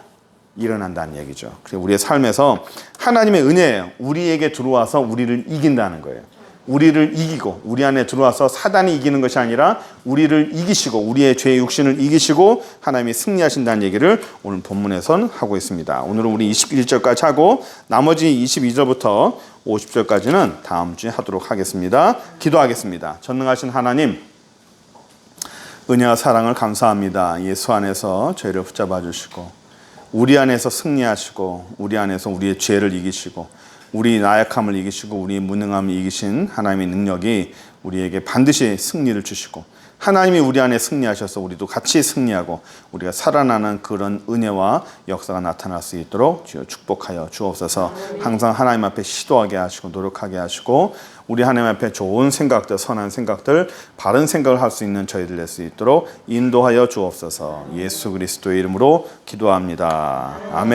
일어난다는 얘기죠. 그래서 우리의 삶에서 하나님의 은혜예요. 우리에게 들어와서 우리를 이긴다는 거예요. 우리를 이기고 우리 안에 들어와서 사단이 이기는 것이 아니라 우리를 이기시고 우리의 죄의 육신을 이기시고 하나님이 승리하신다는 얘기를 오늘 본문에선 하고 있습니다. 오늘은 우리 21절까지 하고 나머지 22절부터 50절까지는 다음 주에 하도록 하겠습니다. 기도하겠습니다. 전능하신 하나님, 은혜와 사랑을 감사합니다. 예수 안에서 죄를 붙잡아 주시고 우리 안에서 승리하시고 우리 안에서 우리의 죄를 이기시고 우리 나약함을 이기시고 우리 무능함을 이기신 하나님의 능력이 우리에게 반드시 승리를 주시고 하나님이 우리 안에 승리하셔서 우리도 같이 승리하고 우리가 살아나는 그런 은혜와 역사가 나타날 수 있도록 주여 축복하여 주옵소서. 항상 하나님 앞에 시도하게 하시고 노력하게 하시고 우리 하나님 앞에 좋은 생각들, 선한 생각들, 바른 생각을 할 수 있는 저희들 될 수 있도록 인도하여 주옵소서. 예수 그리스도의 이름으로 기도합니다. 아멘.